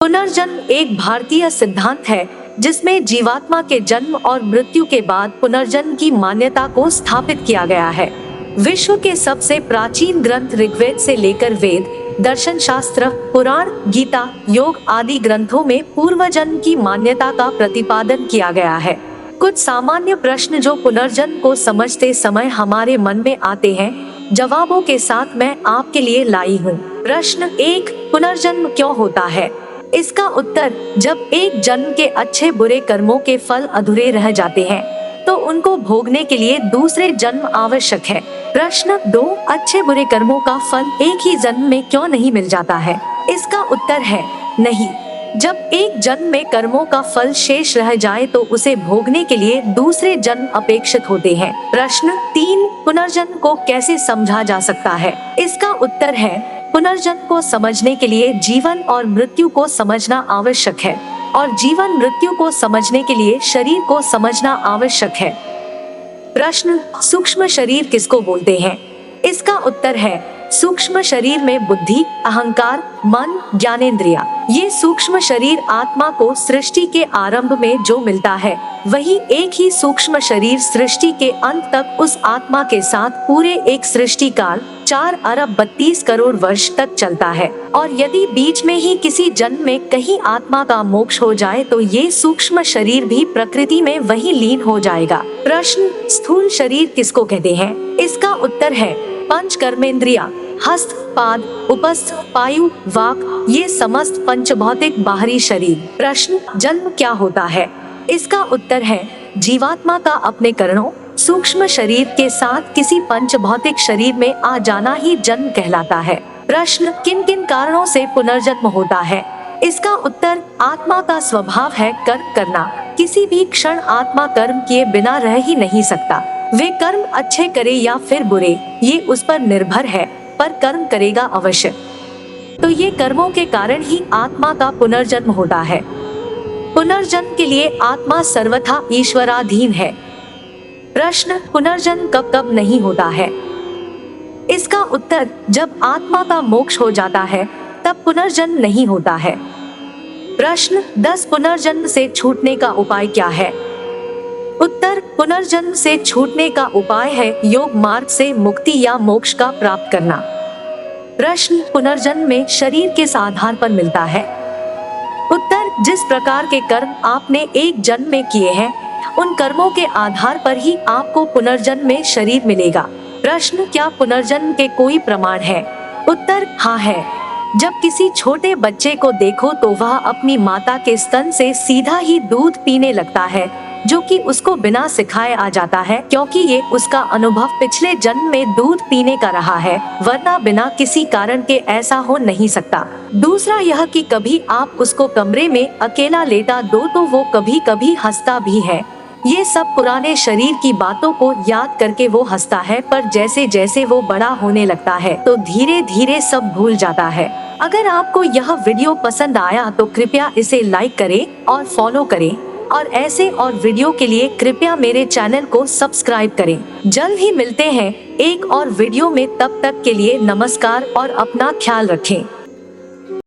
पुनर्जन्म एक भारतीय सिद्धांत है जिसमें जीवात्मा के जन्म और मृत्यु के बाद पुनर्जन्म की मान्यता को स्थापित किया गया है। विश्व के सबसे प्राचीन ग्रंथ ऋग्वेद से लेकर वेद, दर्शन शास्त्र, पुराण, गीता, योग आदि ग्रंथों में पूर्वजन्म की मान्यता का प्रतिपादन किया गया है। कुछ सामान्य प्रश्न जो पुनर्जन्म को समझते समय हमारे मन में आते हैं, जवाबों के साथ मैं आपके लिए लाई हूँ। प्रश्न 1, पुनर्जन्म क्यों होता है? इसका उत्तर, जब एक जन्म के अच्छे बुरे कर्मों के फल अधूरे रह जाते हैं तो उनको भोगने के लिए दूसरे जन्म आवश्यक है। प्रश्न 2, अच्छे बुरे कर्मों का फल एक ही जन्म में क्यों नहीं मिल जाता है? इसका उत्तर है नहीं। जब एक जन्म में कर्मों का फल शेष रह जाए तो उसे भोगने के लिए दूसरे जन्म अपेक्षित होते हैं। प्रश्न 3, पुनर्जन्म को कैसे समझा जा सकता है? इसका उत्तर है, पुनर्जन्म को समझने के लिए जीवन और मृत्यु को समझना आवश्यक है और जीवन मृत्यु को समझने के लिए शरीर को समझना आवश्यक है। प्रश्न, सूक्ष्म शरीर किसको बोलते हैं? इसका उत्तर है, सूक्ष्म शरीर में बुद्धि, अहंकार, मन, ज्ञानेंद्रिया, ये सूक्ष्म शरीर आत्मा को सृष्टि के आरंभ में जो मिलता है वही एक ही सूक्ष्म शरीर सृष्टि के अंत तक उस आत्मा के साथ पूरे एक सृष्टि काल 4 अरब 32 करोड़ वर्ष तक चलता है। और यदि बीच में ही किसी जन्म में कहीं आत्मा का मोक्ष हो जाए तो ये सूक्ष्म शरीर भी प्रकृति में वही लीन हो जाएगा। प्रश्न, स्थूल शरीर किसको कहते हैं? इसका उत्तर है, पंच कर्मेंद्रिया, हस्त, पाद, उपस्थ, पायु, वाक, ये समस्त पंचभौतिक बाहरी शरीर। प्रश्न, जन्म क्या होता है? इसका उत्तर है, जीवात्मा का अपने कर्णों सूक्ष्म शरीर के साथ किसी पंचभौतिक शरीर में आ जाना ही जन्म कहलाता है। प्रश्न, किन किन कारणों से पुनर्जन्म होता है? इसका उत्तर, आत्मा का स्वभाव है कर्म करना। किसी भी क्षण आत्मा कर्म किए बिना रह ही नहीं सकता। वे कर्म अच्छे करे या फिर बुरे, ये उस पर निर्भर है, पर कर्म करेगा अवश्य। तो ये कर्मों के कारण ही आत्मा का पुनर्जन्म होता है। पुनर्जन्म के लिए आत्मा सर्वथा ईश्वराधीन है। प्रश्न, पुनर्जन्म कब कब नहीं होता है? इसका उत्तर, जब आत्मा का मोक्ष हो जाता है तब पुनर्जन्म नहीं होता है। प्रश्न, 10 पुनर्जन्म से छूटने का उपाय क्या है? उत्तर, पुनर्जन्म से छूटने का उपाय है योग मार्ग से मुक्ति या मोक्ष का प्राप्त करना। प्रश्न, पुनर्जन्म में शरीर किस आधार पर मिलता है? उत्तर, जिस प्रकार के कर्म आपने एक जन्म में किए हैं उन कर्मों के आधार पर ही आपको पुनर्जन्म में शरीर मिलेगा। प्रश्न, क्या पुनर्जन्म के कोई प्रमाण है? उत्तर, हाँ है। जब किसी छोटे बच्चे को देखो तो वह अपनी माता के स्तन से सीधा ही दूध पीने लगता है, जो कि उसको बिना सिखाए आ जाता है, क्योंकि ये उसका अनुभव पिछले जन्म में दूध पीने का रहा है, वरना बिना किसी कारण के ऐसा हो नहीं सकता। दूसरा यह कि कभी आप उसको कमरे में अकेला लेटा दो तो वो कभी कभी हंसता भी है। ये सब पुराने शरीर की बातों को याद करके वो हंसता है, पर जैसे जैसे वो बड़ा होने लगता है तो धीरे धीरे सब भूल जाता है। अगर आपको यह वीडियो पसंद आया तो कृपया इसे लाइक करें और फॉलो करें, और ऐसे और वीडियो के लिए कृपया मेरे चैनल को सब्सक्राइब करें। जल्द ही मिलते हैं एक और वीडियो में, तब तक के लिए नमस्कार और अपना ख्याल रखें।